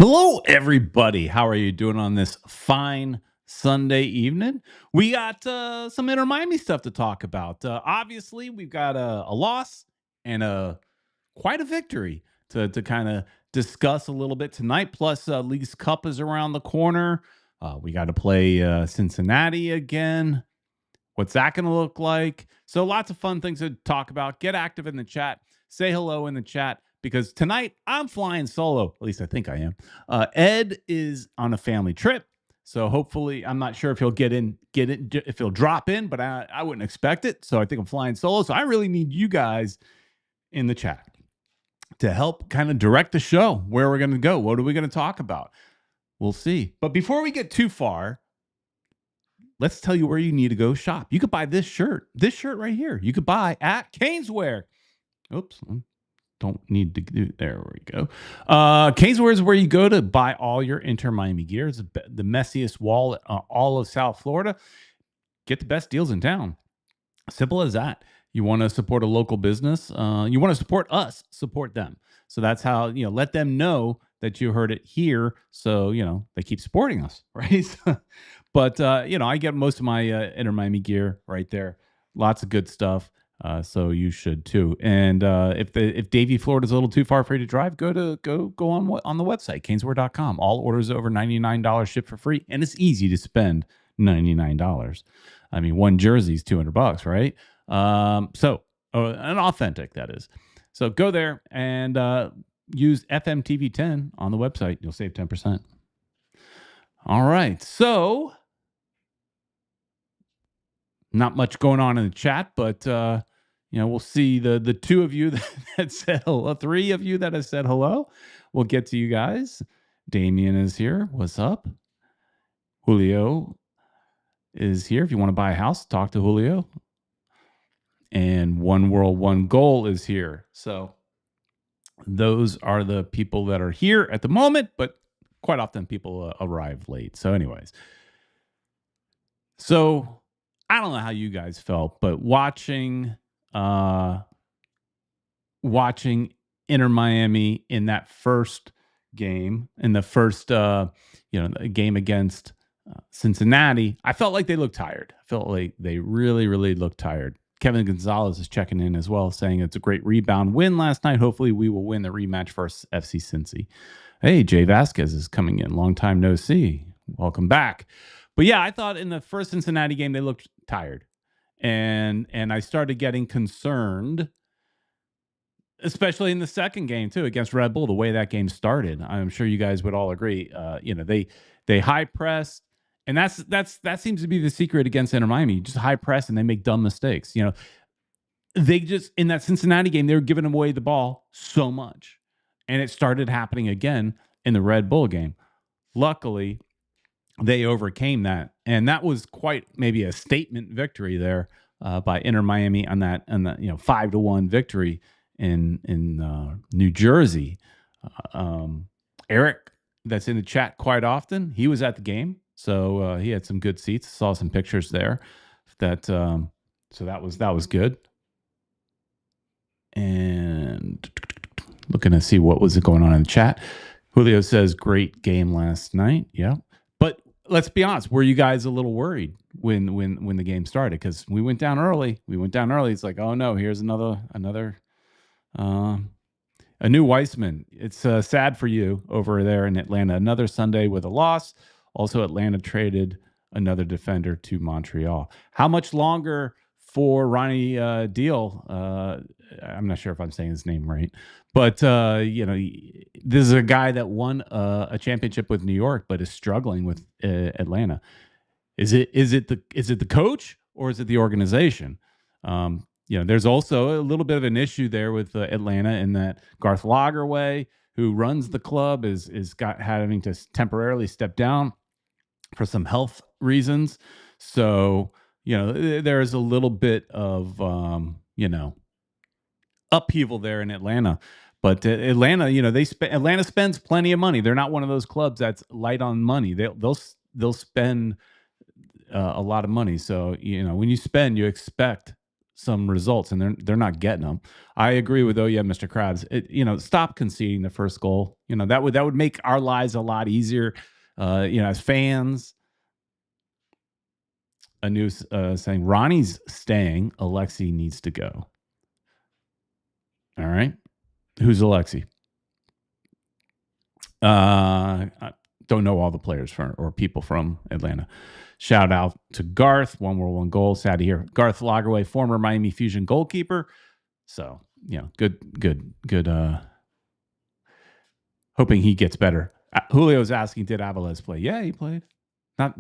Hello, everybody. How are you doing on this fine Sunday evening? We got some Inter Miami stuff to talk about. Obviously, we've got a loss and quite a victory to kind of discuss a little bit tonight. Plus, League's Cup is around the corner. We got to play Cincinnati again. What's that going to look like? So lots of fun things to talk about. Get active in the chat. Say hello in the chat because tonight I'm flying solo. At least I think I am. Ed is on a family trip. So hopefully, I'm not sure if he'll get in, if he'll drop in, but I wouldn't expect it. So I think I'm flying solo. So I really need you guys in the chat to help kind of direct the show where we're going to go. What are we going to talk about? We'll see. But before we get too far, let's tell you where you need to go shop. You could buy this shirt right here. You could buy at Caneswear. Oops, don't need to do. There we go. Caneswear is where you go to buy all your Inter Miami gear. It's the messiest wall all of South Florida. Get the best deals in town. Simple as that. You want to support a local business. You want to support us. Support them. So that's how let them know that you heard it here. So they keep supporting us, right? But I get most of my Inter Miami gear right there. Lots of good stuff. So you should too. And if Davie, Florida is a little too far for you to drive, go on the website caneswear.com. All orders over $99 ship for free, and it's easy to spend $99. I mean, one jersey is $200, right? An authentic, that is. So go there and use FMTV 10 on the website. You'll save 10%. All right. So not much going on in the chat, but we'll see the two of you that said hello, three of you that have said hello. We'll get to you guys. Damien is here. What's up? Julio is here. If you want to buy a house, talk to Julio. And One World, One Goal is here. So those are the people that are here at the moment, but quite often people arrive late. So anyways, so I don't know how you guys felt, but watching Inter Miami in that first game, in the first game against Cincinnati, I felt like they looked tired. I felt like they really, really looked tired. Kevin Gonzalez is checking in as well, saying it's a great rebound win last night. Hopefully we will win the rematch versus FC Cincy. Hey, Jay Vasquez is coming in. Long time no see. Welcome back. But yeah, I thought in the first Cincinnati game, they looked tired. And I started getting concerned, especially in the second game too, against Red Bull, the way that game started. I'm sure you guys would all agree. They high pressed. And that seems to be the secret against Inter Miami. You just high press and they make dumb mistakes. They just, in that Cincinnati game, they were giving away the ball so much. And it started happening again in the Red Bull game. Luckily, they overcame that. And that was quite maybe a statement victory there by Inter Miami on that 5-1 victory in New Jersey. Eric, that's in the chat quite often, he was at the game. So he had some good seats. Saw some pictures there. So that was good. And looking to see what was going on in the chat. Julio says great game last night. Yeah, but let's be honest. Were you guys a little worried when the game started? Because we went down early. It's like, oh no, here's another a new Weissman. It's sad for you over there in Atlanta. Another Sunday with a loss. Also, Atlanta traded another defender to Montreal. How much longer for Ronnie Deal? I'm not sure if I'm saying his name right, but this is a guy that won a championship with New York, but is struggling with Atlanta. Is it the coach or is it the organization? There's also a little bit of an issue there with Atlanta in that Garth Lagerwey, who runs the club, is having to temporarily step down for some health reasons. So, there is a little bit of, upheaval there in Atlanta. But Atlanta, Atlanta spends plenty of money. They're not one of those clubs that's light on money. They'll spend a lot of money. So, when you spend, you expect some results, and they're not getting them. I agree with Mr. Krabs. Stop conceding the first goal. That would make our lives a lot easier. As fans. A news saying Ronnie's staying. Alexi needs to go. All right, who's Alexi? I don't know all the players or people from Atlanta. Shout out to Garth, 1-World-1 goal. Sad to hear. Garth Lagerwey, former Miami Fusion goalkeeper. So, good. Hoping he gets better. Julio's asking, did Aviles play? Yeah, he played.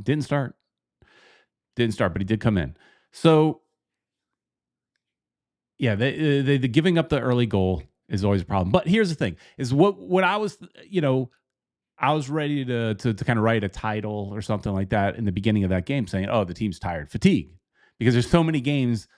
Didn't start, but he did come in. So, yeah, they giving up the early goal is always a problem. But here's the thing: is what I was, I was ready to kind of write a title or something like that in the beginning of that game, saying, "Oh, the team's tired, fatigue," because there's so many games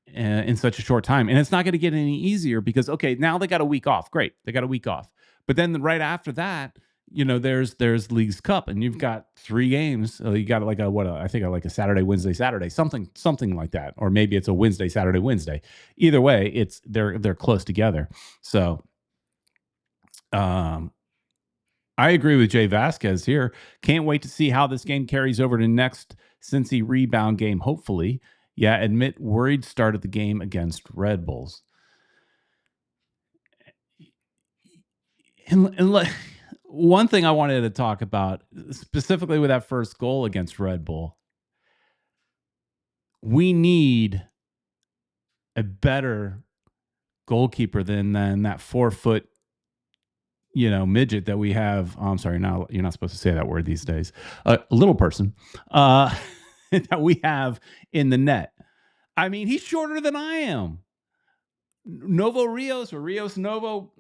in such a short time, and it's not going to get any easier because now they got a week off. Great, they got a week off, but then right after that, there's Leagues Cup, and you've got 3 games. You got like I think like a Saturday, Wednesday, Saturday, something like that, or maybe it's a Wednesday, Saturday, Wednesday. Either way, they're close together. So, I agree with Jay Vasquez here. Can't wait to see how this game carries over to next Cincy rebound game. Hopefully, admit worried start of the game against Red Bulls. And one thing I wanted to talk about specifically with that first goal against Red Bull, we need a better goalkeeper than that 4-foot, midget that we have. Oh, I'm sorry, now you're not supposed to say that word these days. A little person that we have in the net. I mean, he's shorter than I am. Novo Rios or Rios Novo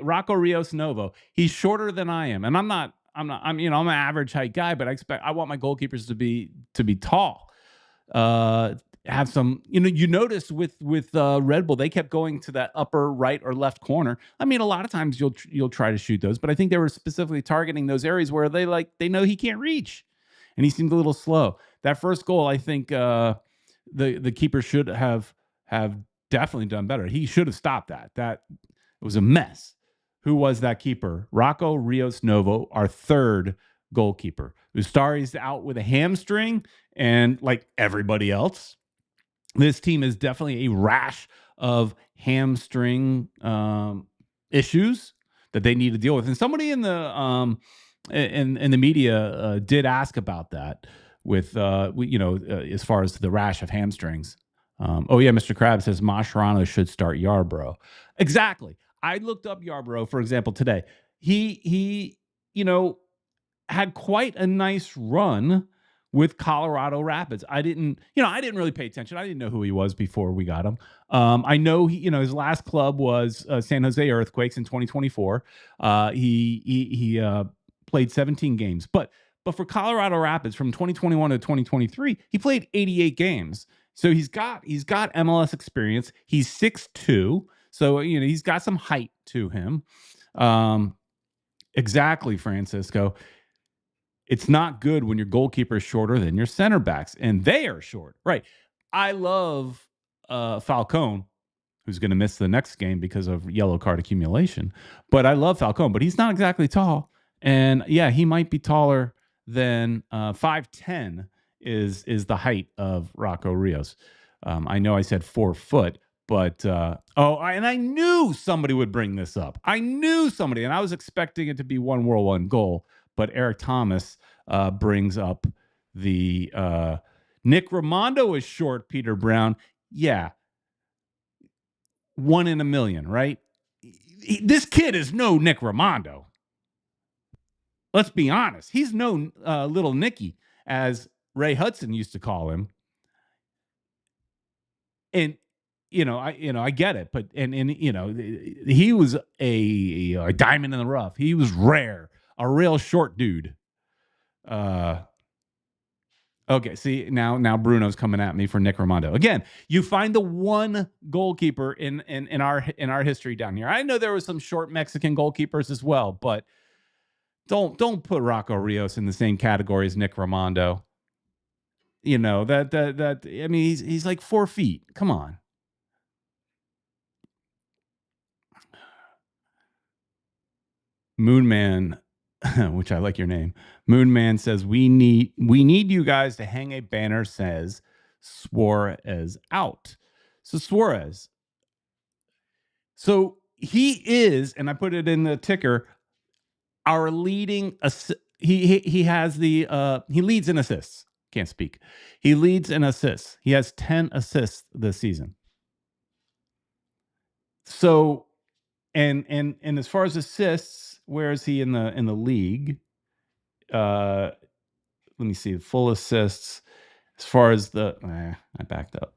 Rocco Rios Novo. He's shorter than I am, and I'm I'm an average height guy, but I want my goalkeepers to be tall. Have some, you notice with Red Bull, they kept going to that upper right or left corner. I mean, a lot of times you'll try to shoot those, but I think they were specifically targeting those areas where they know he can't reach, and he seemed a little slow. That first goal, I think the keeper should have definitely done better. He should have stopped that. That it was a mess. Who was that keeper? Rocco Rios Novo, our third goalkeeper. Ustari's out with a hamstring, and like everybody else, this team is definitely a rash of hamstring issues that they need to deal with. And somebody in the in the media did ask about that with as far as the rash of hamstrings. Mr. Krabs says Mascherano should start Yarbrough. Exactly. I looked up Yarbrough, for example, today. He had quite a nice run with Colorado Rapids. I didn't really pay attention. I didn't know who he was before we got him. I know his last club was San Jose Earthquakes in 2024. He played 17 games, but for Colorado Rapids from 2021 to 2023, he played 88 games. So he's got MLS experience. He's 6'2", so he's got some height to him. Exactly, Francisco. It's not good when your goalkeeper is shorter than your center backs, and they are short. Right. I love Falcone, who's going to miss the next game because of yellow card accumulation. But I love Falcone, but he's not exactly tall. And he might be taller than 5'10" is the height of Rocco Rios. I know I said 4 foot, but and I knew somebody would bring this up. I knew somebody, and I was expecting it to be 1-World-1 goal. But Eric Thomas brings up the Nick Raimondo is short, Peter Brown. Yeah. 1 in a million, right? This kid is no Nick Raimondo. Let's be honest. He's no little Nicky, as Ray Hudson used to call him. And I get it, but he was a diamond in the rough. He was rare. A real short dude. Okay, see, now Bruno's coming at me for Nick Raimondo. Again, you find the one goalkeeper in our history down here. I know there was some short Mexican goalkeepers as well, but don't put Rocco Rios in the same category as Nick Raimondo. You know, that I mean, he's like 4 feet. Come on. Moonman, which I like your name. Moonman says we need you guys to hang a banner says Suarez out. So Suarez. So he is, and I put it in the ticker, our leading he has the he leads in assists. Can't speak. He leads in assists. He has 10 assists this season. So and as far as assists, where is he in the league? Uh let me see, full assists. As far as I backed up.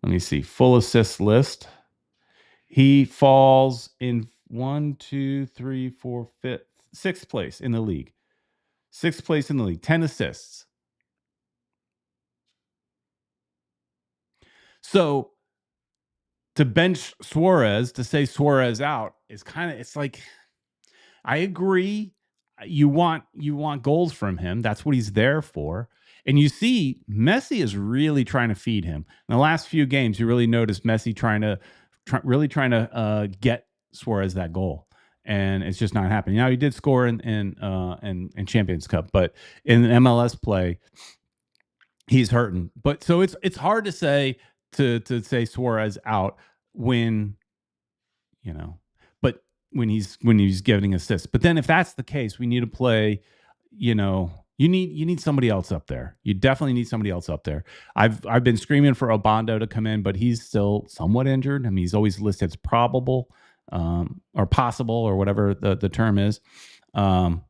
Let me see, full assist list. He falls in one, two, three, four, fifth, sixth place in the league. Sixth place in the league, 10 assists. So to bench Suarez, to say Suarez out is kind of, it's like, I agree. You want goals from him. That's what he's there for. And you see, Messi is really trying to feed him. In the last few games, you really noticed Messi really trying to get Suarez that goal, and it's just not happening. Now he did score in Champions Cup, but in MLS play, he's hurting. But so it's hard to say to say Suarez out when you know. But when he's giving assists. But then if that's the case, we need to play, you need somebody else up there. You definitely need somebody else up there. I've been screaming for Obando to come in, but he's still somewhat injured. I mean, he's always listed as probable, or possible, or whatever the term is. Um,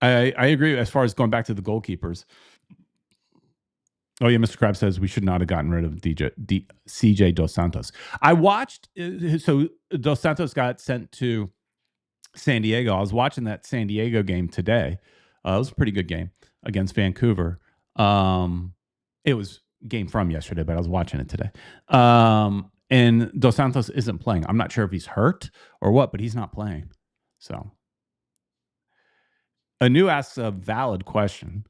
I agree as far as going back to the goalkeepers. Oh yeah, Mr. Krabs says we should not have gotten rid of CJ Dos Santos. I watched. So Dos Santos got sent to San Diego. I was watching that San Diego game today. It was a pretty good game against Vancouver. It was game from yesterday, but I was watching it today. And Dos Santos isn't playing. I'm not sure if he's hurt or what, but he's not playing. So Anu asks a valid question.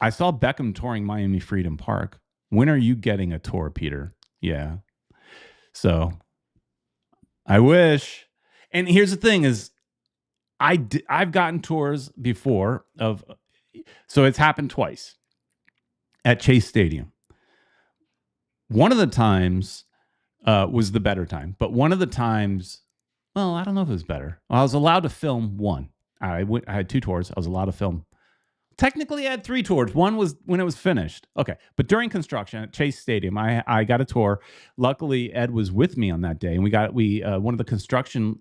I saw Beckham touring Miami Freedom Park. When are you getting a tour, Peter? Yeah. So I wish. And here's the thing is I've gotten tours before of, so it's happened twice at Chase Stadium. One of the times was the better time, but one of the times, well, I don't know if it was better. Well, I was allowed to film one. I had 2 tours. I was allowed to film. Technically, I had 3 tours. One was when it was finished. Okay. But during construction at Chase Stadium, I got a tour. Luckily, Ed was with me on that day. And one of the construction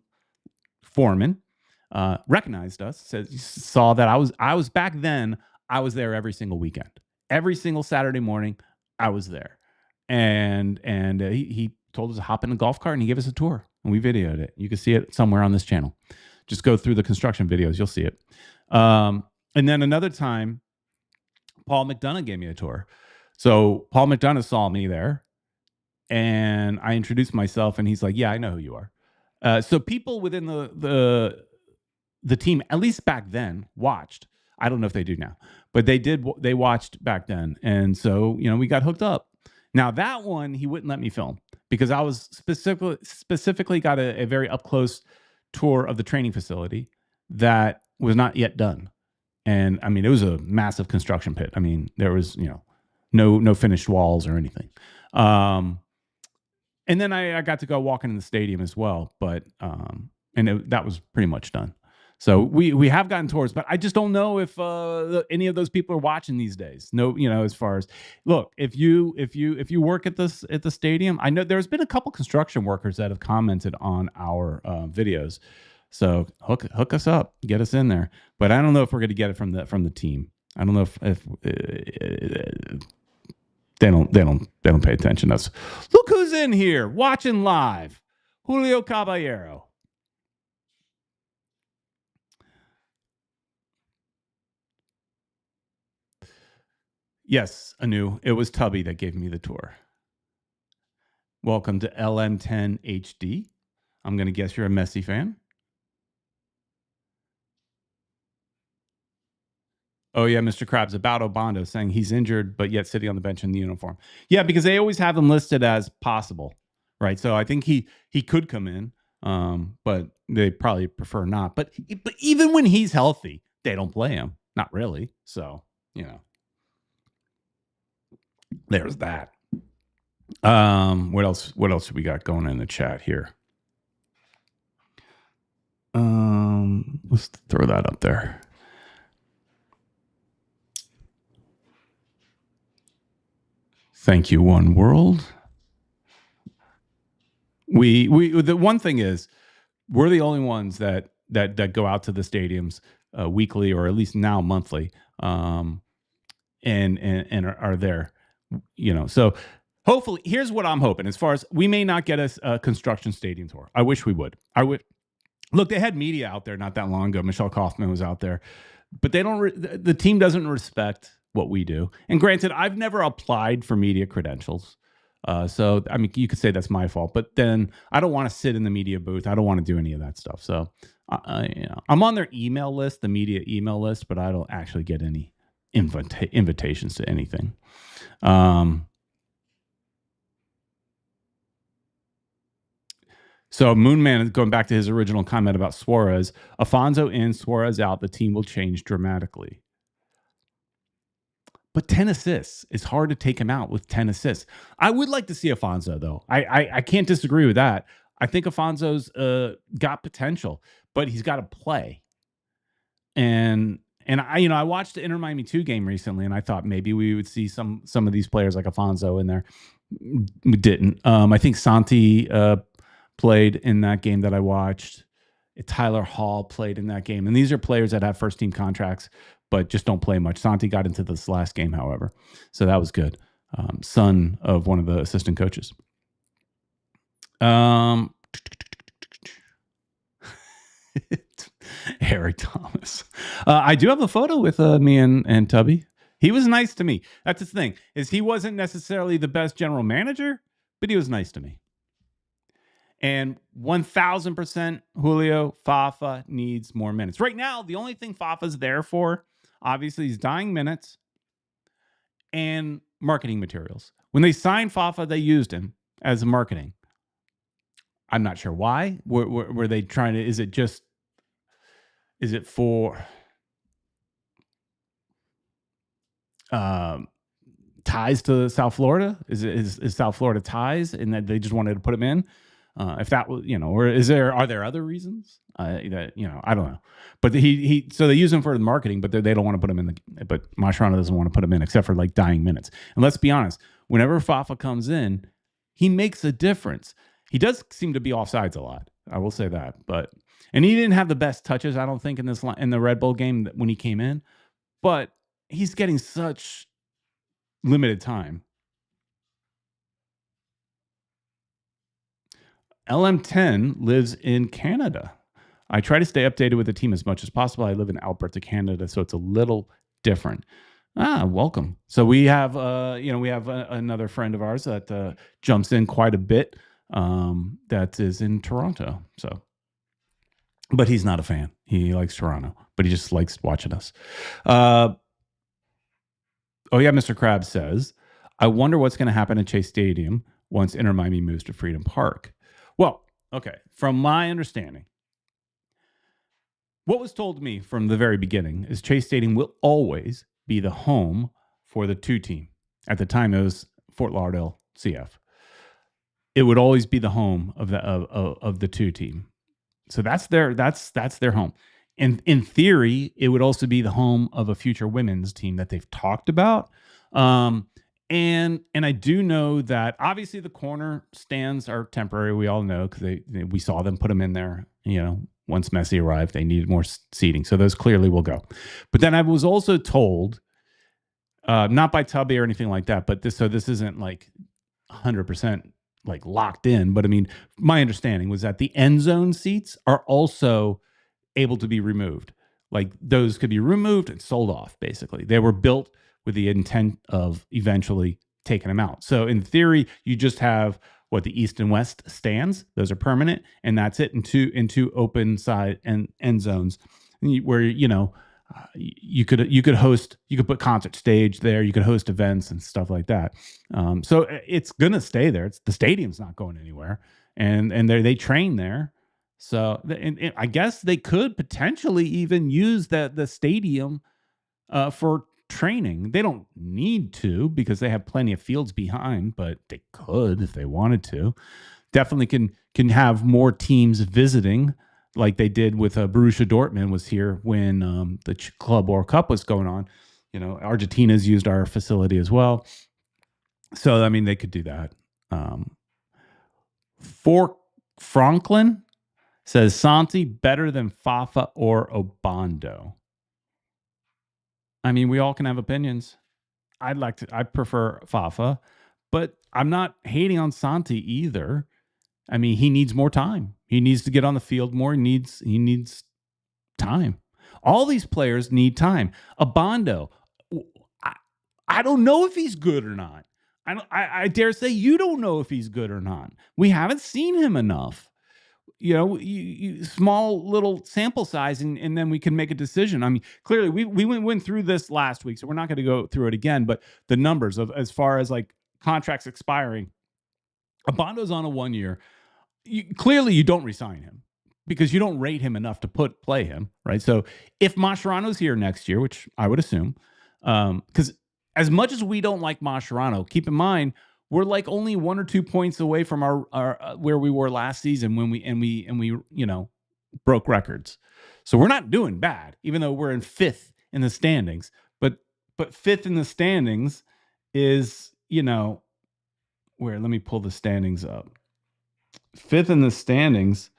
foreman recognized us, saw that I was back then, I was there every single weekend. Every single Saturday morning, I was there. And he told us to hop in a golf cart and he gave us a tour. And we videoed it. You can see it somewhere on this channel. Just go through the construction videos. You'll see it. And then another time, Paul McDonough gave me a tour. So Paul McDonough saw me there, and I introduced myself, and he's like, "Yeah, I know who you are." So people within the team, at least back then, watched. I don't know if they do now, but they did. They watched back then, and so we got hooked up. Now that one, he wouldn't let me film because I was specifically got a very up close tour of the training facility that was not yet done. And I mean, it was a massive construction pit. I mean, there was, no finished walls or anything. And then I got to go walking in the stadium as well, but that was pretty much done. So we have gotten tours, but I just don't know if any of those people are watching these days. No, as far as, look, if you work at the stadium, I know there's been a couple construction workers that have commented on our videos. So hook us up, get us in there. But I don't know if we're going to get it from the team. I don't know if they don't pay attention to us. Look who's in here watching live, Julio Caballero. Yes, Anu, it was Tubby that gave me the tour. Welcome to LM10 HD. I'm going to guess you're a Messi fan. Oh yeah, Mr. Krabs about Obando saying he's injured but yet sitting on the bench in the uniform. Yeah, because they always have him listed as possible, right? So I think he could come in, but they probably prefer not. But even when he's healthy, they don't play him. Not really. So there's that. What else? What else we got going in the chat here? Let's throw that up there. Thank you, One World. We the one thing is we're the only ones that go out to the stadiums weekly or at least now monthly, and are there, So hopefully, here's what I'm hoping. As far as we may not get a construction stadium tour, I wish we would. I would. Look, they had media out there not that long ago. Michelle Kaufman was out there, but they don't. The team doesn't respect what we do. And granted, I've never applied for media credentials, so I mean, you could say that's my fault. But then I don't want to sit in the media booth. I don't want to do any of that stuff. So, I'm on their email list, the media email list, but I don't actually get any invitations to anything. So Moonman is going back to his original comment about Suarez. Afonso in, Suarez out, the team will change dramatically. But 10 assists, it's hard to take him out with 10 assists. I would like to see Afonso, though. I can't disagree with that. I think Afonso's got potential, but he's got to play. And I watched the Inter Miami 2 game recently, and I thought maybe we would see some of these players like Afonso in there. We didn't. I think Santi played in that game that I watched. Tyler Hall played in that game. And these are players that have first team contracts, but just don't play much. Santi got into this last game, however. So that was good. Son of one of the assistant coaches. Eric Thomas. I do have a photo with me and Tubby. He was nice to me. That's the thing, is he wasn't necessarily the best general manager, but he was nice to me. And 1,000% Julio, Fafa needs more minutes. Right now, the only thing Fafa's there for, obviously, is dying minutes and marketing materials. When they signed Fafa, they used him as marketing. I'm not sure why. Were they trying to, is it for ties to South Florida? Is South Florida ties and that they just wanted to put him in? If that was, or are there other reasons? I don't know. But so they use him for the marketing, but they don't want to put him in but Mascherano doesn't want to put him in except for like dying minutes. And let's be honest, whenever Fafa comes in, he makes a difference. He does seem to be offsides a lot. I will say that, and he didn't have the best touches, I don't think, in the Red Bull game when he came in, but he's getting such limited time. LM10 lives in Canada. I try to stay updated with the team as much as possible. I live in Alberta, Canada, so it's a little different. Welcome. So we have, another friend of ours that jumps in quite a bit. That is in Toronto. So, but he's not a fan. He likes Toronto, but he just likes watching us. Oh yeah, Mr. Krabs says, I wonder what's going to happen at Chase Stadium once Inter Miami moves to Freedom Park. Well, okay, from my understanding, what was told to me from the very beginning is Chase Stadium will always be the home for the 2 team. At the time, it was Fort Lauderdale CF. It would always be the home of the 2 team. So that's their home. And in theory, it would also be the home of a future women's team that they've talked about. And I do know that obviously the corner stands are temporary. We all know because we saw them put them in there. Once Messi arrived, they needed more seating, so those clearly will go. But then I was also told, not by Tubby or anything like that, but this isn't like 100% like locked in. But I mean, my understanding was that the end zone seats are also able to be removed. Like those could be removed and sold off. Basically, they were built with the intent of eventually taking them out. So in theory, you just have what the east and west stands. Those are permanent, and that's it. In two open side and end zones, where you could host, you could put concert stage there, you could host events and stuff like that. So it's gonna stay there. It's the stadium's not going anywhere, and they train there. So and I guess they could potentially even use the stadium for training. They don't need to because they have plenty of fields behind, but they could if they wanted to. Definitely can have more teams visiting, like they did with Borussia Dortmund was here when the Club World Cup was going on. You know, Argentina's used our facility as well, so I mean they could do that. Um, For Franklin says Santi better than Fafa or Obando. I mean, we all can have opinions. I prefer Fafa, but I'm not hating on Santi either. I mean, he needs more time. He needs to get on the field more. He needs time. All these players need time. Abondo, I, I don't know if he's good or not. I dare say you don't know if he's good or not. We haven't seen him enough. You know, small little sample size, and then we can make a decision. I mean, clearly we went through this last week, so we're not going to go through it again. But the numbers of as far as like contracts expiring, Abondo's on a 1 year. Clearly you don't resign him because you don't rate him enough to play him, right? So if Mascherano's here next year, which I would assume, because as much as we don't like Mascherano, keep in mind we're like only 1 or 2 points away from our where we were last season when we you know broke records. So we're not doing bad, even though we're in fifth in the standings. But fifth in the standings is, you know, where, let me pull the standings up. Fifth in the standings.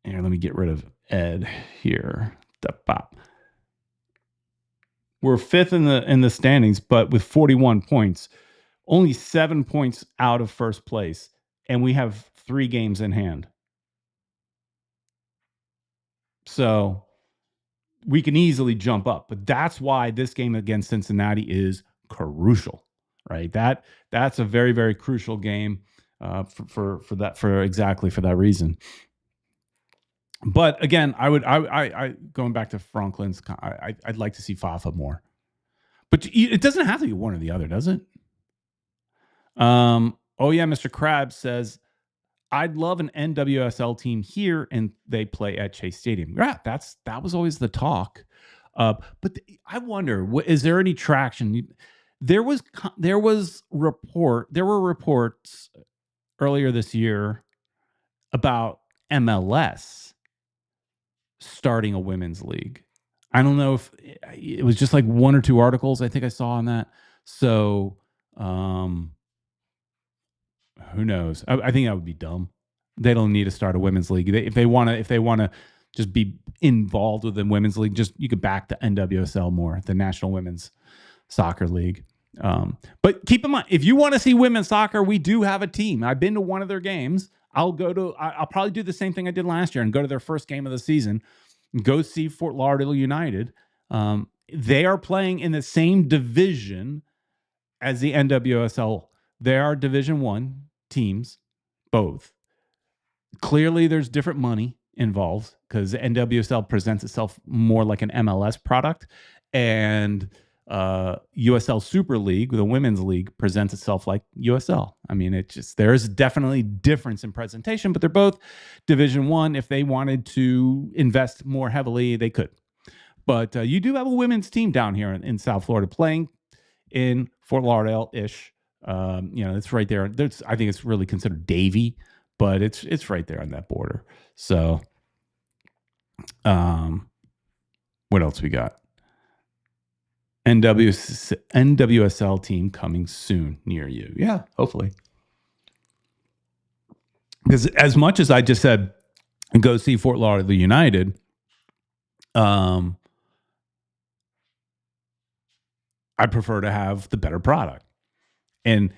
Here, let me get rid of Ed here. The pop. We're fifth in the standings, but with 41 points, only 7 points out of first place, and we have 3 games in hand. So we can easily jump up, but that's why this game against Cincinnati is crucial, right? That's a very, very crucial game for exactly for that reason. But again, I going back to Franklin's, I'd like to see Fafa more, but it doesn't have to be one or the other, does it? Oh yeah, Mr. Krabs says I'd love an NWSL team here, and they play at Chase Stadium. Yeah, that was always the talk. But I wonder, is there any traction? There were reports earlier this year about MLS starting a women's league. I don't know if it was just like 1 or 2 articles I think I saw on that. So, who knows? I think that would be dumb. They don't need to start a women's league. If they want to just be involved with the women's league, just you could back the NWSL more, the National Women's Soccer League. But keep in mind, if you want to see women's soccer, we do have a team. I've been to one of their games. I'll probably do the same thing I did last year and go to their first game of the season. Go see Fort Lauderdale United. They are playing in the same division as the NWSL. They are Division One teams, both. Clearly, there's different money involved because NWSL presents itself more like an MLS product, and USL Super League, the women's league, presents itself like USL. I mean, there is definitely difference in presentation, but they're both Division One. If they wanted to invest more heavily, they could. But you do have a women's team down here in South Florida playing in Fort Lauderdale-ish. It's right there. I think it's really considered Davie, but it's right there on that border. So, what else we got? NWSL team coming soon near you. Yeah, hopefully. Because as much as I just said, go see Fort Lauderdale United, I prefer to have the better product. And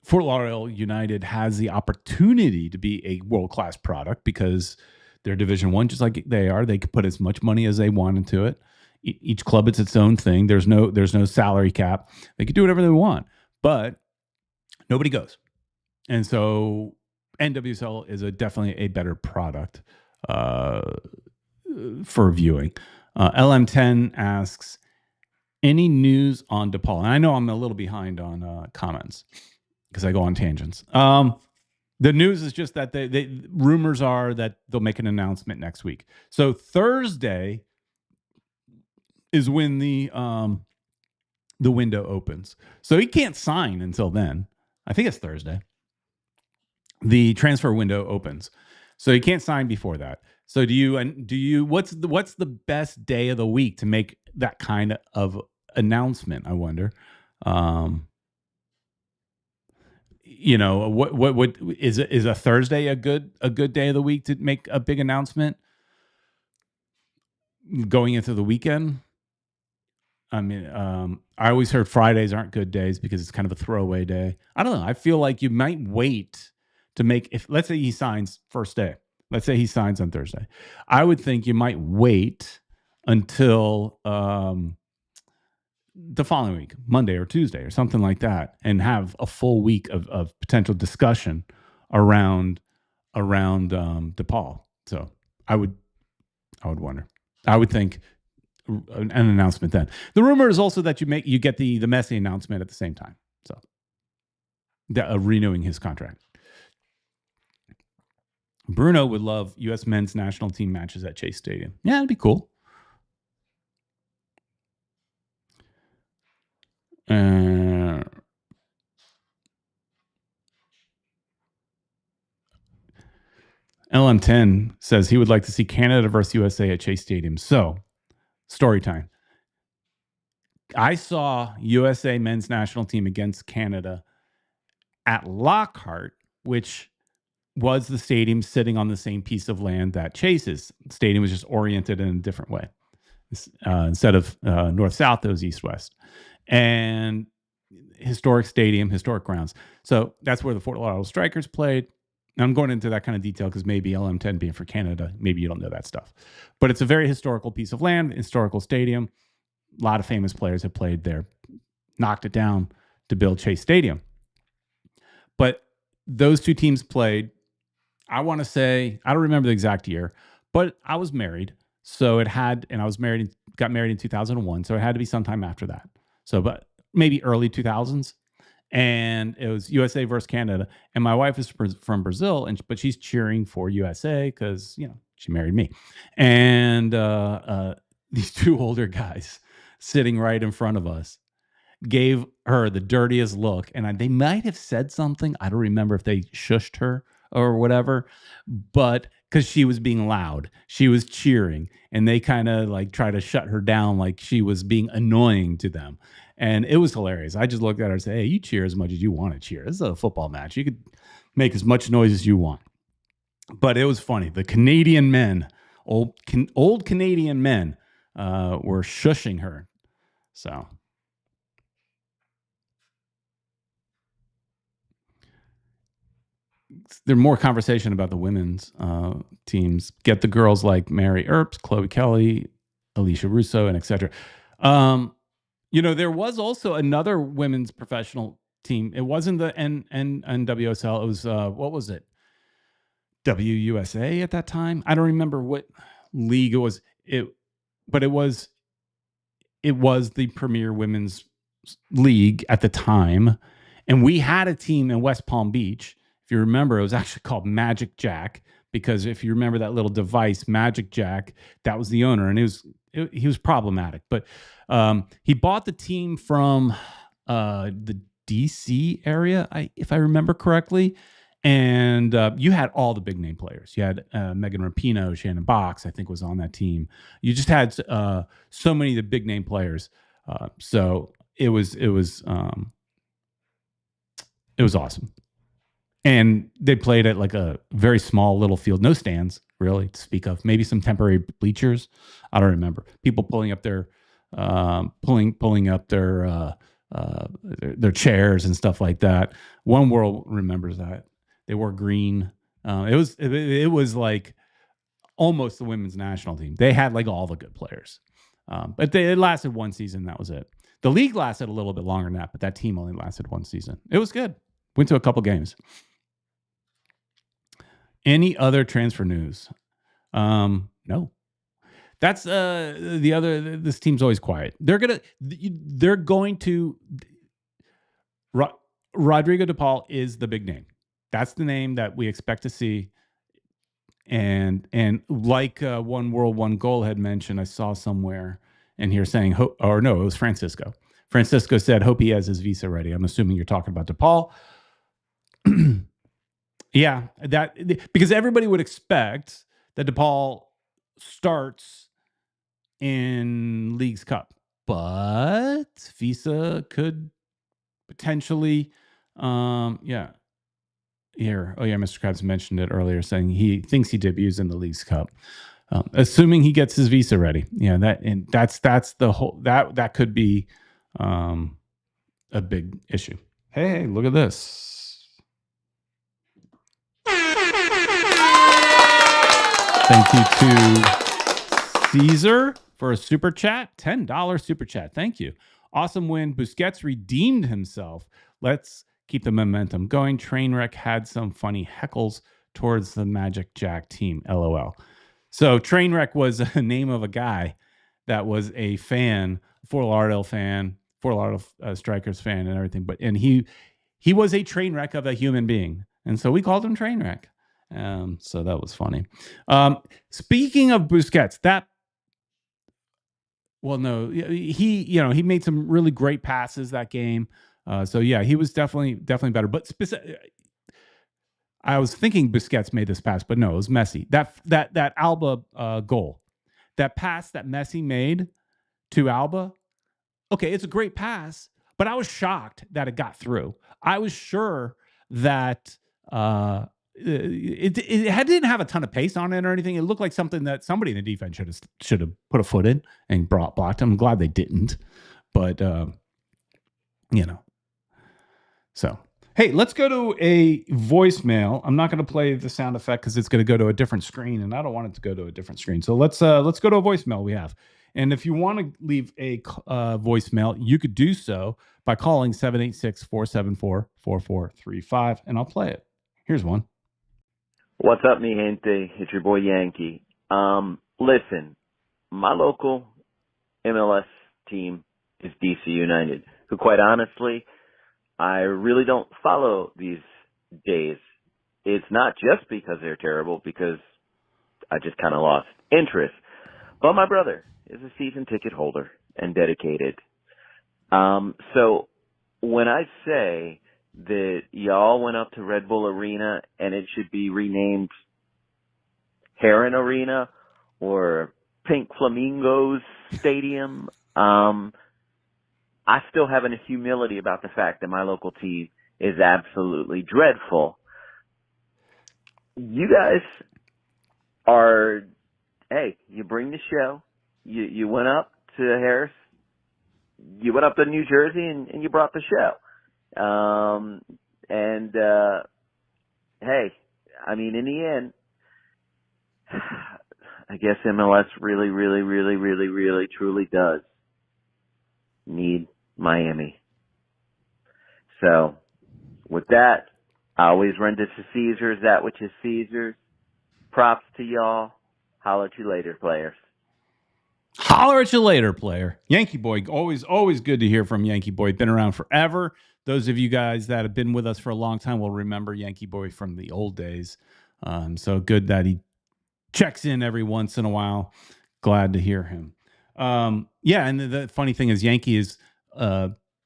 Fort Lauderdale United has the opportunity to be a world-class product because they're Division One, just like they are. They could put as much money as they want into it. Each club, it's its own thing. There's no salary cap. They could do whatever they want, but nobody goes. And so NWSL is definitely a better product for viewing. LM10 asks, any news on DePaul? And I know I'm a little behind on comments because I go on tangents. The news is just that they rumors are that they'll make an announcement next week. So Thursday is when the window opens. So he can't sign until then. I think it's Thursday. The transfer window opens. So he can't sign before that. So do you what's the best day of the week to make that kind of announcement, I wonder? What is a Thursday a good day of the week to make a big announcement going into the weekend? I mean, I always heard Fridays aren't good days because it's kind of a throwaway day. I don't know. I feel like you might wait to make, if let's say he signs first day, let's say he signs on Thursday. I would think you might wait until the following week, Monday or Tuesday or something like that, and have a full week of potential discussion around DePaul. So I would wonder. I would think an announcement then. The rumor is also that you get the Messi announcement at the same time. So renewing his contract. Bruno would love U.S. men's national team matches at Chase Stadium. Yeah, it'd be cool. LM10 says he would like to see Canada versus USA at Chase Stadium. So, story time. I saw USA men's national team against Canada at Lockhart, which was the stadium sitting on the same piece of land that Chase's stadium was, just oriented in a different way. Instead of north-south, it was east-west. And historic stadium, historic grounds. So that's where the Fort Lauderdale Strikers played. And I'm going into that kind of detail because maybe LM10 being for Canada, maybe you don't know that stuff. But it's a very historical piece of land, historical stadium. A lot of famous players have played there, knocked it down to build Chase Stadium. But those two teams played, I want to say, I don't remember the exact year, but I was married. So it had, and I was married, got married in 2001. So it had to be sometime after that. So, but maybe early 2000s. And it was USA versus Canada. And my wife is from Brazil, but she's cheering for USA because, she married me. And these two older guys sitting right in front of us gave her the dirtiest look. And they might have said something. I don't remember if they shushed her or whatever, but because she was being loud, she was cheering, and they kind of like try to shut her down, like she was being annoying to them. And it was hilarious. I just looked at her and said, hey, you cheer as much as you want to cheer. This is a football match. You could make as much noise as you want. But it was funny. The Canadian men, old Canadian men, were shushing her. So there's more conversation about the women's teams. Get the girls like Mary Earps, Chloe Kelly, Alicia Russo, and etc. There was also another women's professional team. It wasn't the NWSL. It was what was it? WUSA at that time. I don't remember what league it was. But it was the premier women's league at the time, and we had a team in West Palm Beach. If you remember, it was actually called Magic Jack, because if you remember that little device, Magic Jack, that was the owner, and he was problematic. But he bought the team from the DC area, if I remember correctly. And you had all the big name players. You had Megan Rapinoe, Shannon Box, I think, was on that team. You just had so many of the big name players. So it was awesome. And they played at like a very small little field, no stands really to speak of. Maybe some temporary bleachers. I don't remember. People pulling up their their chairs and stuff like that. One World remembers that. They wore green. It was like almost the women's national team. They had like all the good players, but it lasted one season. That was it. The league lasted a little bit longer than that, but that team only lasted one season. It was good. Went to a couple games. Any other transfer news? No. That's the other. This team's always quiet. They're going to. Rodrigo De Paul is the big name. That's the name that we expect to see. And like One World, One Goal had mentioned, I saw somewhere in here saying, or no, it was Francisco. Francisco said, hope he has his visa ready. I'm assuming you're talking about De Paul. Yeah, because everybody would expect that De Paul starts in Leagues Cup, but visa could potentially, yeah. Here, oh yeah, Mr. Krabs mentioned it earlier, saying he thinks he debuts in the Leagues Cup, assuming he gets his visa ready. Yeah, that's the whole that could be a big issue. Hey, look at this! Thank you to Caesar for a super chat, $10 super chat. Thank you. Awesome win. Busquets redeemed himself. Let's keep the momentum going. Trainwreck had some funny heckles towards the Magic Jack team. LOL. So Trainwreck was a name of a guy that was a fan, Fort Lauderdale fan, Fort Lauderdale Strikers fan, and everything. And he was a train wreck of a human being, and so we called him Trainwreck. So that was funny. Speaking of Busquets, he made some really great passes that game. So yeah, he was definitely better. But I was thinking Busquets made this pass, but no, it was Messi. That Alba goal, that pass that Messi made to Alba. Okay, it's a great pass, but I was shocked that it got through. I was sure that it didn't have a ton of pace on it or anything. It looked like something that somebody in the defense should have put a foot in and blocked him. I'm glad they didn't, but So hey, let's go to a voicemail. I'm not going to play the sound effect because it's going to go to a different screen, and I don't want it to go to a different screen. So let's go to a voicemail we have. And if you want to leave a voicemail, you could do so by calling 786-474-4435, and I'll play it. Here's one. What's up, mi gente? It's your boy Yankee. Listen, my local MLS team is DC United, who quite honestly, I really don't follow these days. It's not just because they're terrible, because I just kind of lost interest. But my brother is a season ticket holder and dedicated. So when I say that y'all went up to Red Bull Arena and it should be renamed Heron Arena or Pink Flamingos Stadium, I still have a humility about the fact that my local team is absolutely dreadful. You guys are, hey, you bring the show. You went up to Harris. You went up to New Jersey and you brought the show. Hey, I mean, in the end, I guess MLS really, really, really, really, really, truly does need Miami. So, with that, I always render to Caesar's that which is Caesar's. Props to y'all. Holler at you later, players. Holler at you later, player. Yankee Boy, always good to hear from Yankee Boy. Been around forever. Those of you guys that have been with us for a long time will remember Yankee Boy from the old days. So good that he checks in every once in a while. Glad to hear him. Yeah, and the funny thing is Yankee has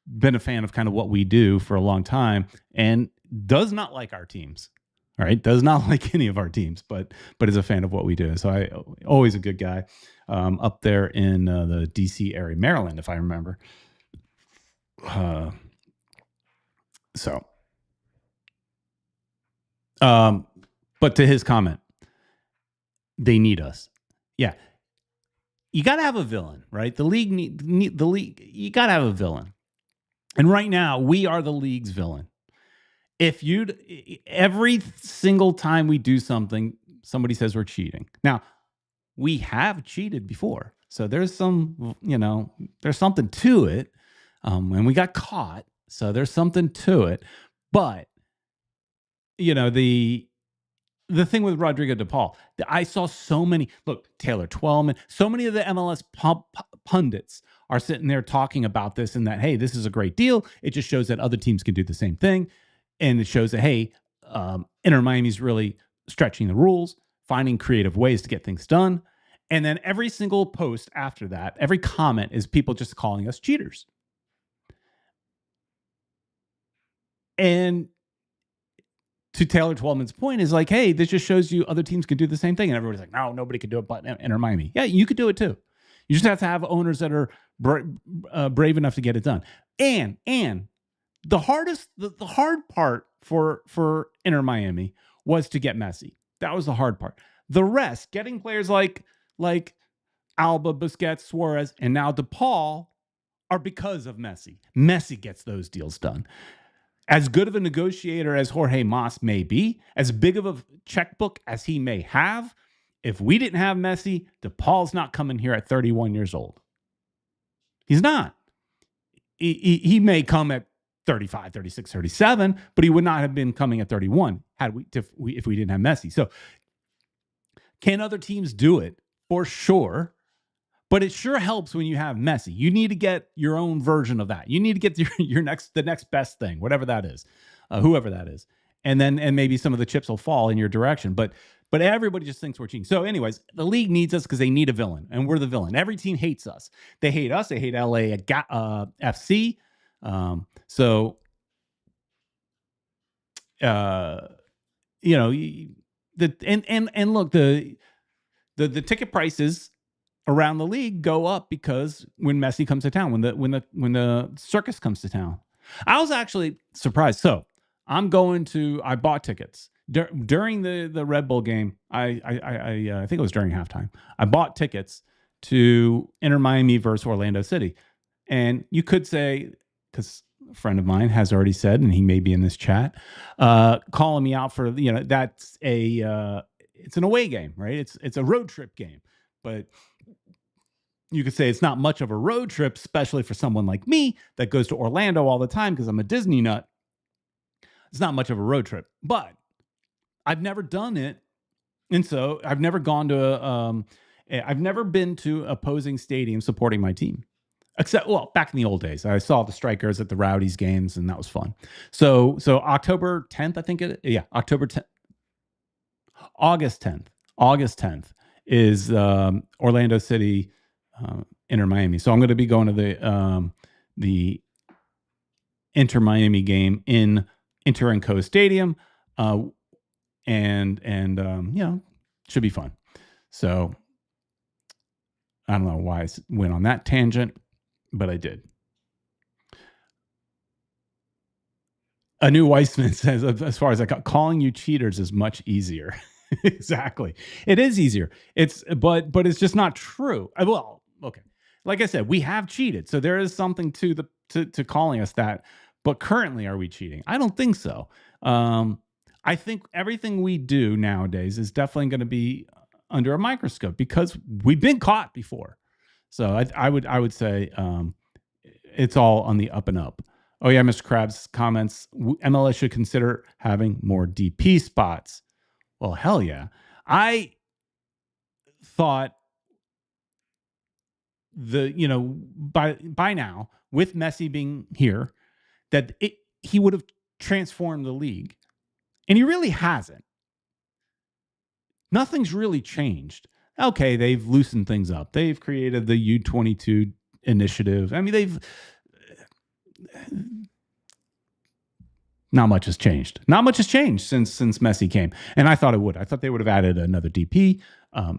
been a fan of kind of what we do for a long time and does not like our teams. All right, does not like any of our teams, but is a fan of what we do. So always a good guy up there in the DC area, Maryland, if I remember. But to his comment, they need us. Yeah, you got to have a villain, right? The league the league. You got to have a villain, and right now we are the league's villain. If every single time we do something, somebody says we're cheating. Now, we have cheated before. So there's there's something to it. And we got caught. So there's something to it. But, the thing with Rodrigo De Paul, I saw so many. Look, Taylor Twellman, so many of the MLS pundits are sitting there talking about this and that. Hey, this is a great deal. It just shows that other teams can do the same thing, and it shows that hey, Inter Miami's really stretching the rules, finding creative ways to get things done. And then every single post after that, every comment is people just calling us cheaters. And to Taylor Twellman's point is like, hey, this just shows you other teams can do the same thing. And everybody's like, no, nobody could do it but Inter Miami. Yeah, you could do it too. You just have to have owners that are brave enough to get it done. And the hard part for Inter Miami was to get Messi. That was the hard part. The rest, getting players like Alba, Busquets, Suarez, and now DePaul are because of Messi. Messi gets those deals done. As good of a negotiator as Jorge Mas may be, as big of a checkbook as he may have, if we didn't have Messi, DePaul's not coming here at 31 years old. He's not. He may come at 35, 36, 37, but he would not have been coming at 31 if we didn't have Messi. So can other teams do it? For sure. But it sure helps when you have Messi. You need to get your own version of that. You need to get the next best thing, whatever that is, whoever that is, and maybe some of the chips will fall in your direction. But everybody just thinks we're cheating. So, anyways, the league needs us because they need a villain, and we're the villain. Every team hates us. They hate us. They hate LA FC. So, look, the ticket prices around the league go up because when Messi comes to town, when the circus comes to town. I was actually surprised. So I bought tickets during the Red Bull game. I think it was during halftime. I bought tickets to Inter Miami versus Orlando City, and you could say, because a friend of mine has already said, and he may be in this chat, calling me out for that's it's an away game, right? It's a road trip game, but you could say it's not much of a road trip, especially for someone like me that goes to Orlando all the time because I'm a Disney nut. It's not much of a road trip, but I've never done it. And so I've never I've never been to opposing stadiums supporting my team. Except, well, back in the old days, I saw the Strikers at the Rowdies games, and that was fun. So October 10th, I think October 10th, August 10th is Orlando City, Inter Miami. So I'm going to be going to the Inter Miami game in Inter & Co Stadium, and should be fun. So I don't know why I went on that tangent, but I did. A new Weissman says, as far as I got, calling you cheaters is much easier. Exactly, it is easier. But it's just not true. Well, okay. Like I said, we have cheated, so there is something to calling us that. But currently, are we cheating? I don't think so. I think everything we do nowadays is definitely going to be under a microscope because we've been caught before. So I would say it's all on the up and up. Oh yeah, Mr. Krabs comments, MLS should consider having more DP spots. Well, hell yeah. I thought by now, with Messi being here, that he would have transformed the league. And he really hasn't. Nothing's really changed. Okay, they've loosened things up. They've created the U22 initiative. I mean, not much has changed. Not much has changed since Messi came. And I thought it would. I thought they would have added another DP,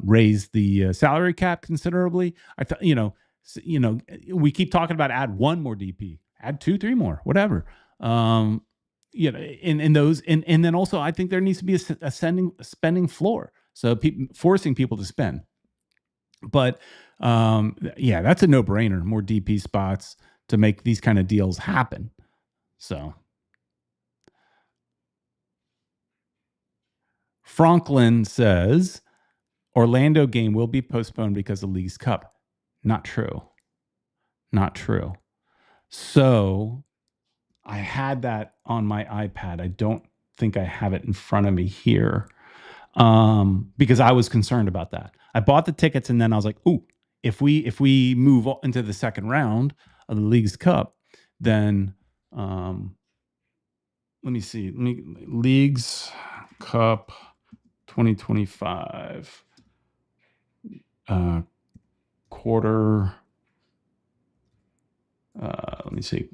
raised the salary cap considerably. I thought, we keep talking about add one more DP, add 2, 3 more, whatever. In those, and then also I think there needs to be a spending floor, so forcing people to spend. But that's a no-brainer. More DP spots to make these kind of deals happen. So Franklin says Orlando game will be postponed because of League's Cup. Not true. So I had that on my iPad. I don't think I have it in front of me here. because I was concerned about that. I bought the tickets and then I was like, ooh, if we move into the second round of the League's Cup, then let me see. League's Cup 2025 quarter. Let me see.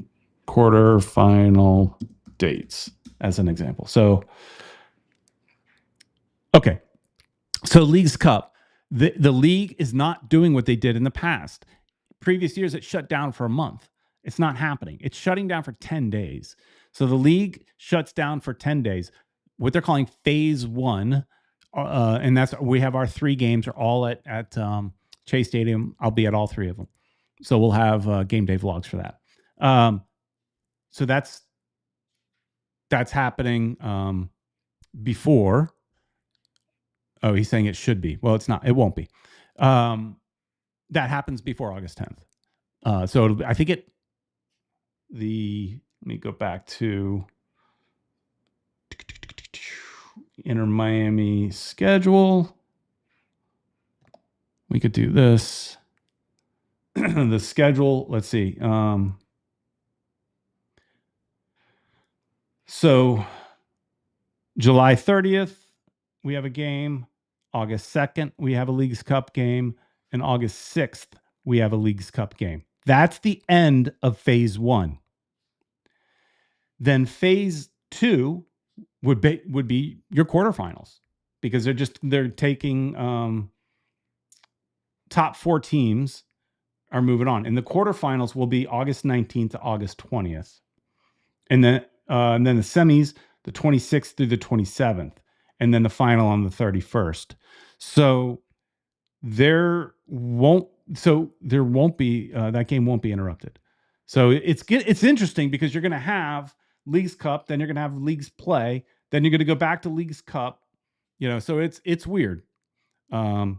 Quarter final dates as an example. So, okay. So League's Cup, the league is not doing what they did in the past. Previous years, it shut down for a month. It's not happening. It's shutting down for 10 days. So the league shuts down for 10 days, what they're calling phase one. And that's, we have our 3 games are all at Chase Stadium. I'll be at all 3 of them. So we'll have game day vlogs for that. So that's happening before. Oh, he's saying it should be. Well, it's not. It won't be. That happens before August 10th. So I think let me go back to Inter Miami schedule. We could do this. The schedule, let's see. So July 30th, we have a game. August 2nd, we have a League's Cup game. And August 6th, we have a League's Cup game. That's the end of phase 1. Then phase 2 would be your quarterfinals, because they're taking top 4 teams are moving on, and the quarterfinals will be August 19th to August 20th, and then the semis the 26th through the 27th, and then the final on the 31st. So there won't be that game won't be interrupted. So it's interesting, because you're going to have League's Cup, then you're going to have League's Play, then you're going to go back to League's Cup, so it's weird. I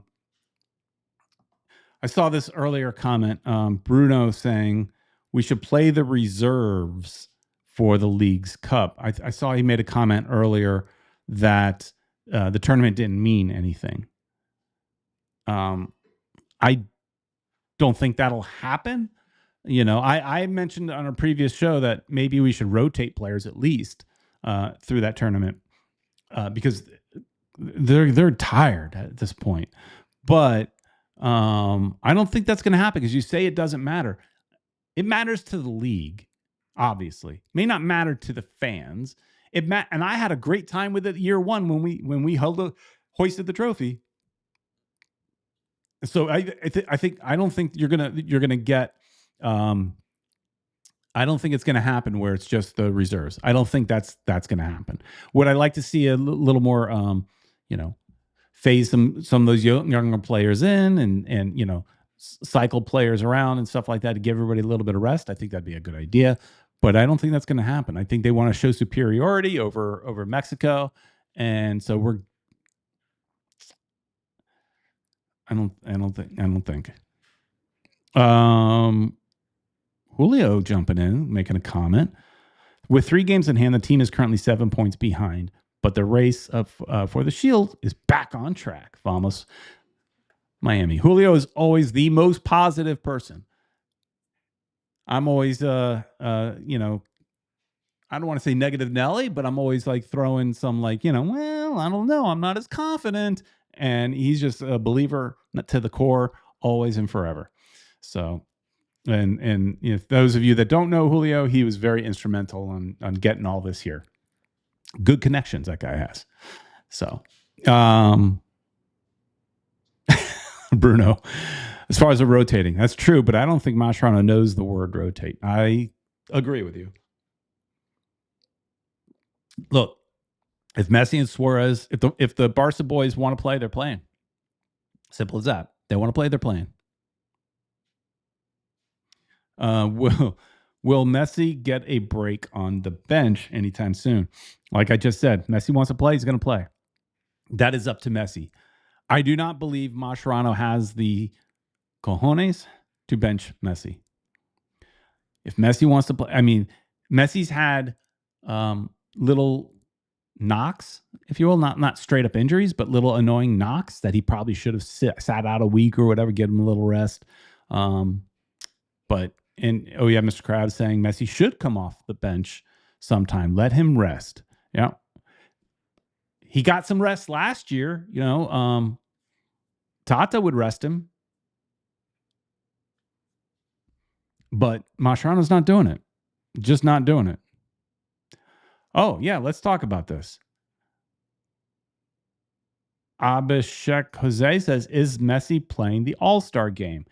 saw this earlier comment, Bruno saying we should play the reserves for the League's Cup. I saw he made a comment earlier that the tournament didn't mean anything. I don't think that'll happen. I mentioned on a previous show that maybe we should rotate players at least through that tournament because they're tired at this point. But I don't think that's going to happen, because you say it doesn't matter. It matters to the league, obviously. May not matter to the fans. And I had a great time with it year 1 when we hoisted the trophy. So I don't think you're gonna get. I don't think it's going to happen where it's just the reserves. I don't think that's going to happen. Would I like to see a little more, phase some of those younger players in and cycle players around and stuff like that to give everybody a little bit of rest? I think that'd be a good idea, but I don't think that's going to happen. I think they want to show superiority over Mexico, and so I don't think. Julio jumping in, making a comment. With 3 games in hand, the team is currently 7 points behind, but the race for the Shield is back on track. Vamos, Miami. Julio is always the most positive person. I'm always, I don't want to say negative Nelly, but I'm always like throwing some well, I don't know. I'm not as confident. And he's just a believer to the core, always and forever. So, and those of you that don't know Julio, he was very instrumental on getting all this here. Good connections that guy has. So, Bruno, as far as the rotating, that's true, but I don't think Mascherano knows the word rotate. I agree with you. Look, if Messi and Suarez, if the Barca boys want to play, they're playing. Simple as that. They want to play, they're playing. Will Messi get a break on the bench anytime soon? Like I just said, Messi wants to play, he's going to play. That is up to Messi. I do not believe Mascherano has the cojones to bench Messi. If Messi wants to play, I mean, Messi's had little knocks, if you will, not straight up injuries, but little annoying knocks that he probably should have sat out a week or whatever, give him a little rest. But oh yeah, Mr. Krabs saying Messi should come off the bench sometime. Let him rest. Yeah, he got some rest last year. Tata would rest him, but Mascherano's not doing it. Just not doing it. Oh yeah, let's talk about this. Abhishek Jose says, "Is Messi playing the All-Star game?"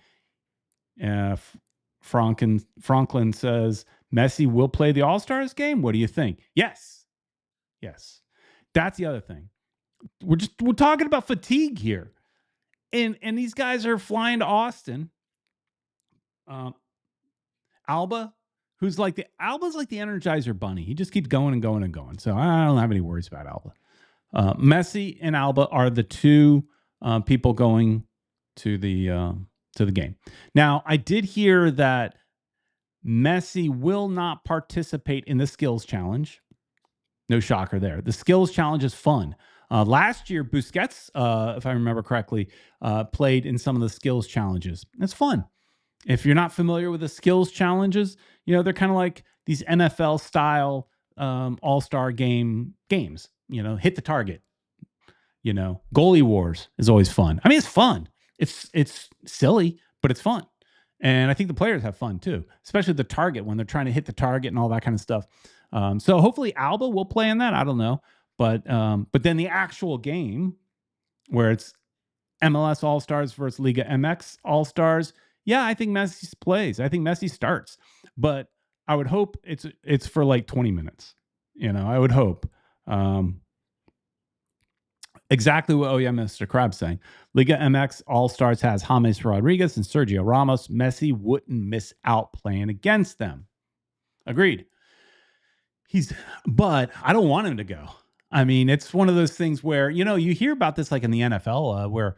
Franklin says, "Messi will play the All-Stars game." What do you think? Yes. That's the other thing. We're talking about fatigue here, and these guys are flying to Austin. Alba's like the Energizer Bunny. He just keeps going and going and going. So I don't have any worries about Alba. Messi and Alba are the two people going to the game. Now, I did hear that Messi will not participate in the skills challenge. No shocker there. The skills challenge is fun. Last year, Busquets, if I remember correctly, played in some of the skills challenges. It's fun. If you're not familiar with the skills challenges, they're kind of like these NFL style all-star games. Hit the target. Goalie wars is always fun. I mean, it's fun. It's silly, but it's fun. And I think the players have fun too, especially the target when they're trying to hit the target and all that kind of stuff. So hopefully Alba will play in that. I don't know. But then the actual game where it's MLS All-Stars versus Liga MX All-Stars, yeah, I think Messi plays. I think Messi starts. But I would hope it's for like 20 minutes. I would hope. Exactly what Mr. Krabs saying. Liga MX All-Stars has James Rodriguez and Sergio Ramos. Messi wouldn't miss out playing against them. Agreed. But I don't want him to go. I mean, it's one of those things where, you hear about this like in the NFL where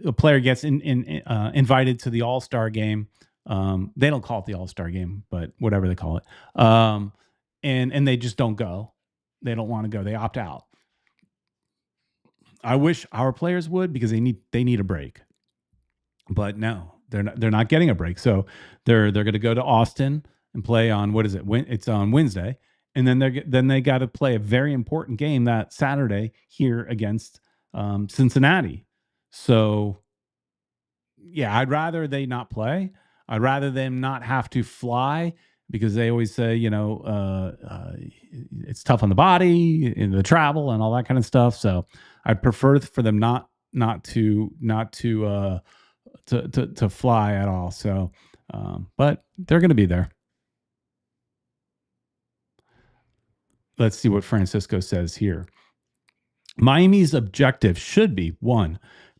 a player gets invited to the All-Star game. They don't call it the All-Star game, but whatever they call it. And they just don't go. They don't want to go. They opt out. I wish our players would, because they need a break. But no, they're not getting a break. So they're going to go to Austin and play on, what is it? It's on Wednesday, and then they got to play a very important game that Saturday here against Cincinnati. So yeah, I'd rather they not play. I'd rather them not have to fly, because they always say, it's tough on the body in the travel and all that kind of stuff. So I'd prefer for them not to fly at all. So, but they're going to be there. Let's see what Francisco says here. Miami's objective should be 1,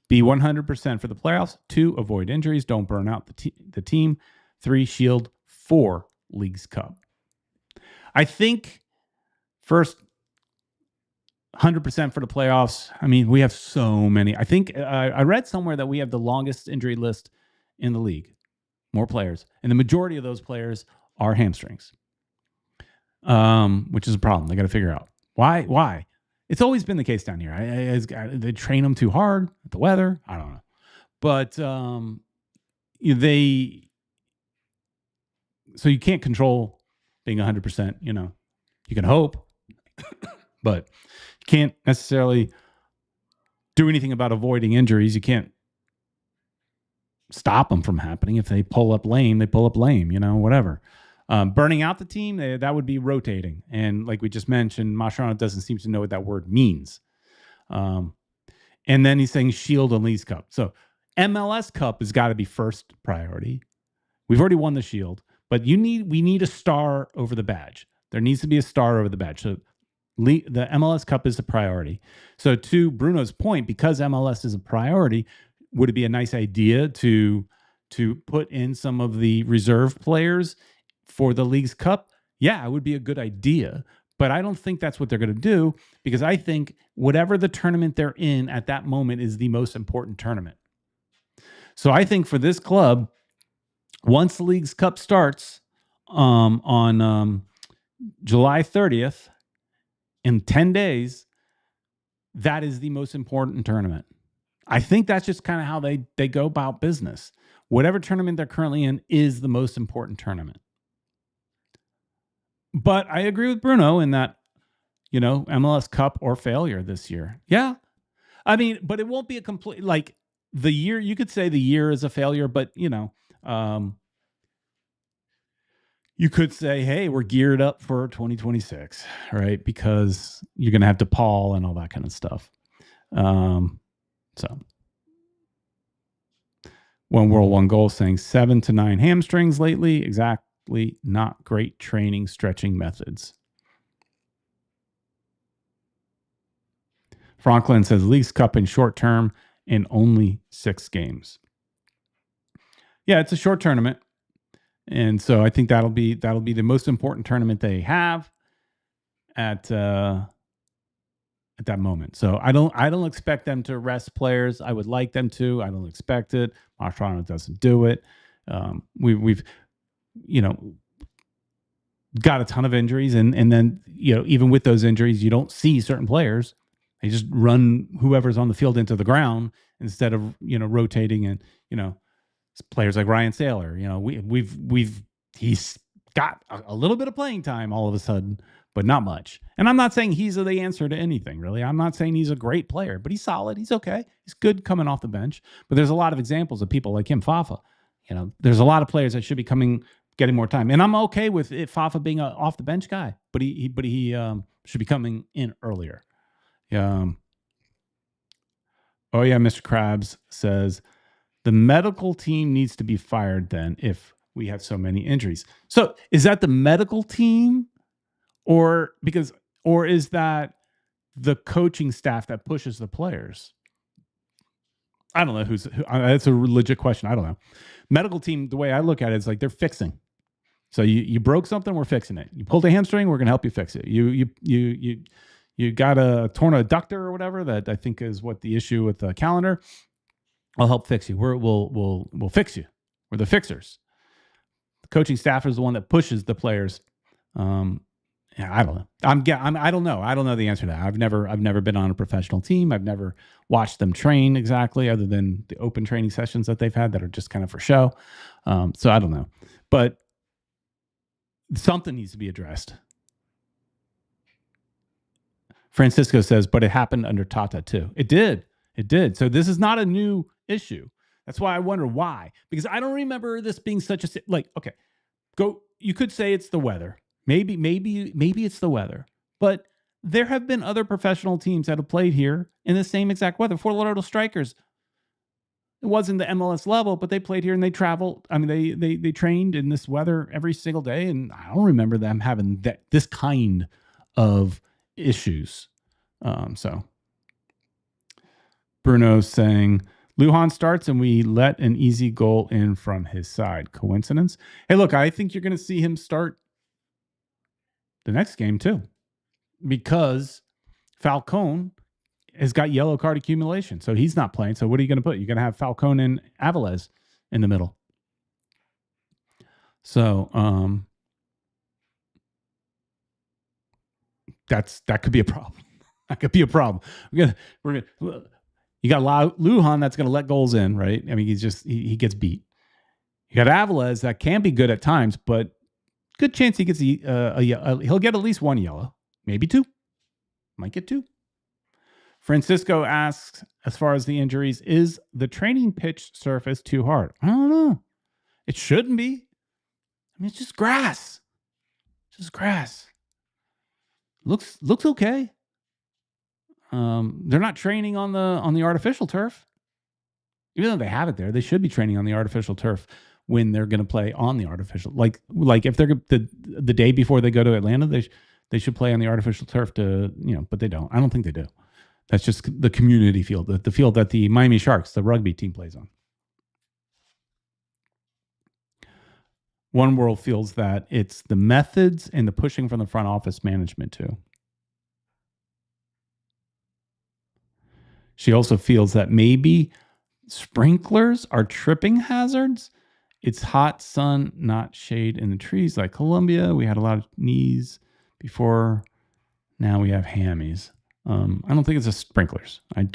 be 100% for the playoffs. 2, avoid injuries. Don't burn out the team. 3, shield. 4, Leagues Cup. I think first 100% for the playoffs. I mean, we have so many. I think I read somewhere that we have the longest injury list in the league. More players. And the majority of those players are hamstrings, which is a problem. They got to figure out why. It's always been the case down here. They train them too hard. The weather, I don't know. But so you can't control being 100%. You can hope, but you can't necessarily do anything about avoiding injuries. You can't stop them from happening. If they pull up lame, they pull up lame, whatever. Burning out the team, that would be rotating. And like we just mentioned, Mascherano doesn't seem to know what that word means. And then he's saying shield and Leagues Cup. So MLS Cup has got to be first priority. We've already won the shield, but we need a star over the badge. There needs to be a star over the badge. So the MLS Cup is the priority. So to Bruno's point, because MLS is a priority, would it be a nice idea to put in some of the reserve players for the Leagues Cup? Yeah, it would be a good idea. But I don't think that's what they're going to do, because I think whatever the tournament they're in at that moment is the most important tournament. So I think for this club, once the Leagues Cup starts on July 30th, in 10 days, that is the most important tournament. I think that's just kind of how they go about business. Whatever tournament they're currently in is the most important tournament. But I agree with Bruno in that, MLS Cup or failure this year. Yeah. I mean, but it won't be a complete, like, the year, you could say the year is a failure, but, you could say, hey, we're geared up for 2026, right? Because you're going to have DePaul and all that kind of stuff. So, One World, One Goal saying 7 to 9 hamstrings lately. Exactly. Not great training stretching methods. Franklin says Leagues Cup in short term in only 6 games. Yeah, it's a short tournament. And so I think that'll be the most important tournament they have at that moment. So I don't expect them to rest players. I would like them to. I don't expect it. Marstrano doesn't do it. We've got a ton of injuries, and then even with those injuries, you don't see certain players. They just run whoever's on the field into the ground instead of rotating, and players like Ryan Saylor. He's got a little bit of playing time all of a sudden, but not much. And I'm not saying he's the answer to anything, really. I'm not saying he's a great player, but he's solid. He's okay. He's good coming off the bench. But there's a lot of examples of people like him, Fafa. There's a lot of players that should be getting more time. And I'm okay with Fafa being an off the bench guy, but he should be coming in earlier. Oh yeah, Mr. Krabs says the medical team needs to be fired then if we have so many injuries. So is that the medical team, or is that the coaching staff that pushes the players? I don't know who. That's a legit question. I don't know. Medical team, the way I look at it is like they're fixing. So you broke something, we're fixing it. You pulled a hamstring, we're going to help you fix it. You got a torn adductor or whatever, that I think is what the issue with the calendar. I'll help fix you. We'll fix you. We're the fixers. The coaching staff is the one that pushes the players. I don't know. I don't know. I don't know the answer to that. I've never been on a professional team. I've never watched them train exactly, other than the open training sessions that they've had that are just kind of for show. So I don't know, but something needs to be addressed. Francisco says, but it happened under Tata too. It did. So this is not a new issue. That's why I wonder why, because I don't remember this being such a, okay, you could say it's the weather. Maybe it's the weather, but there have been other professional teams that have played here in the same exact weather. Fort Lauderdale Strikers, it wasn't the MLS level, but they played here and they traveled. I mean, they trained in this weather every single day, and I don't remember them having this kind of issues. So Bruno's saying Lujan starts and we let an easy goal in from his side. Coincidence? Hey, look, I think you're going to see him start the next game too, because Falcone has got yellow card accumulation, so he's not playing. So what are you going to put? You're going to have Falcone and Avilés in the middle. So that could be a problem. That could be a problem. You got Lujan that's going to let goals in, right? I mean, he gets beat. You got Avilés that can be good at times, but good chance he gets he'll get at least one yellow, maybe 2. Might get 2. Francisco asks, as far as the injuries, is the training pitch surface too hard? I don't know. It shouldn't be. I mean, it's just grass. Just grass. Looks okay. They're not training on the artificial turf. Even though they have it there, they should be training on the artificial turf when they're going to play on the artificial. Like if they're the day before they go to Atlanta, they should play on the artificial turf but they don't. I don't think they do. That's just the community field, the field that the Miami Sharks, the rugby team, plays on. One World feels that it's the methods and the pushing from the front office management too. She also feels that maybe sprinklers are tripping hazards. It's hot sun, not shade in the trees like Colombia. We had a lot of knees before. Now we have hammies. I don't think it's a sprinklers. I've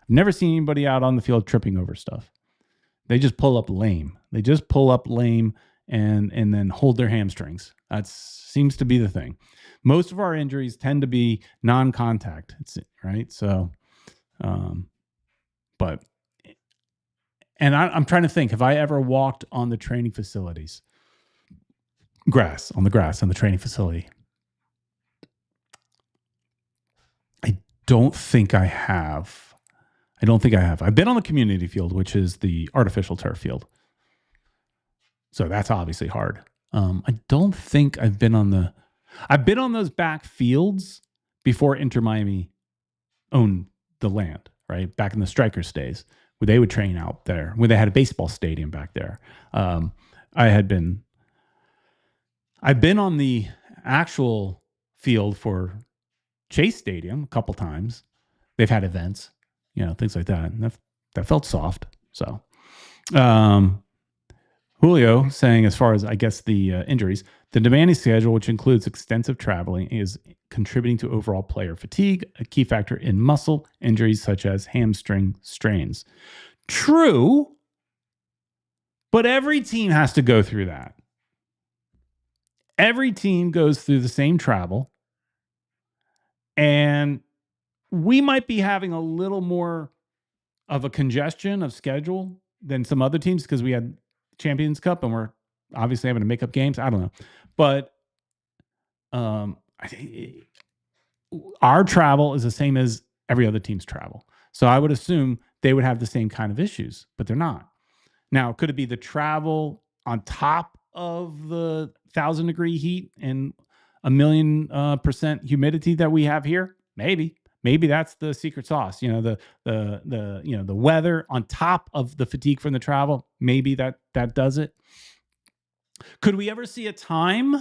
never seen anybody out on the field tripping over stuff. They just pull up lame. And then hold their hamstrings. That seems to be the thing. Most of our injuries tend to be non-contact. Right. So, but, and I'm trying to think, have I ever walked on the training facilities? On the grass on the training facility? I don't think I have. I've been on the community field, which is the artificial turf field. So that's obviously hard. I don't think I've been on those back fields before Inter Miami owned the land, right? Back in the Strikers days, where they would train out there, where they had a baseball stadium back there. I've been on the actual field for Chase Stadium a couple times. They've had events, things like that. And that felt soft. So, Julio saying, as far as I guess the injuries, the demanding schedule, which includes extensive traveling, is contributing to overall player fatigue, a key factor in muscle injuries such as hamstring strains. True, but every team has to go through that. Every team goes through the same travel, and we might be having a little more of a congestion of schedule than some other teams because we had Champions Cup and we're obviously having to make up games. I don't know. But our travel is the same as every other team's travel. So I would assume they would have the same kind of issues, but they're not. Now, could it be the travel on top of the 1,000-degree heat and 1,000,000% humidity that we have here? Maybe that's the secret sauce. The weather on top of the fatigue from the travel. Maybe that does it. Could we ever see a time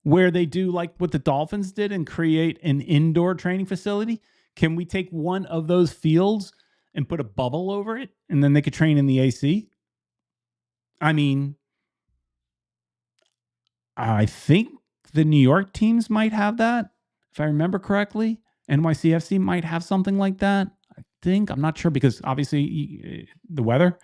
where they do like what the Dolphins did and create an indoor training facility? Can we take one of those fields and put a bubble over it, and then they could train in the AC? I mean, I think the New York teams might have that, if I remember correctly. NYCFC might have something like that. I think. I'm not sure because obviously the weather.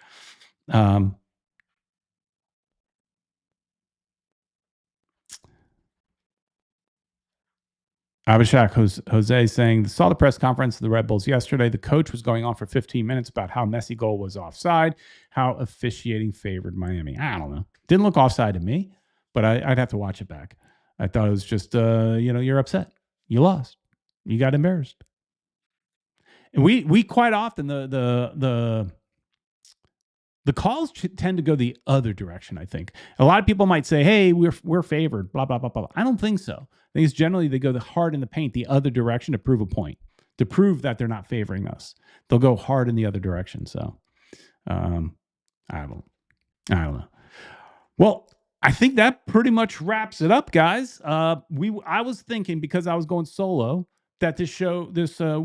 Abhishek Jose saying, saw the press conference of the Red Bulls yesterday. The coach was going on for 15 minutes about how Messi goal was offside, how officiating favored Miami. I don't know. Didn't look offside to me, but I'd have to watch it back. I thought it was just, you're upset. You lost. You got embarrassed. And we quite often, the calls tend to go the other direction, I think. A lot of people might say, hey, we're favored, blah, blah, blah, blah. I don't think so. I think it's generally they go hard in the paint the other direction to prove a point, to prove that they're not favoring us. They'll go hard in the other direction. So I don't know. Well, I think that pretty much wraps it up, guys. I was thinking, because I was going solo, that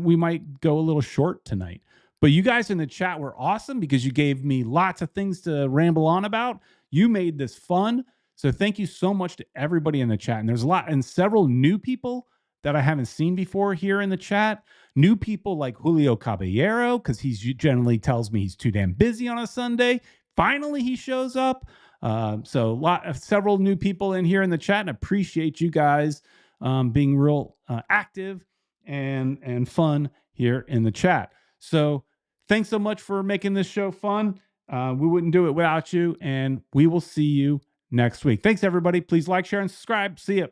we might go a little short tonight. But you guys in the chat were awesome because you gave me lots of things to ramble on about. You made this fun. So thank you so much to everybody in the chat. And there's several new people that I haven't seen before here in the chat. New people like Julio Caballero, because he generally tells me he's too damn busy on a Sunday. Finally, he shows up. Several new people in here in the chat, and appreciate you guys being real active and fun here in the chat. So thanks so much for making this show fun. We wouldn't do it without you, and we will see you next week. Thanks, everybody. Please like, share, and subscribe. See ya.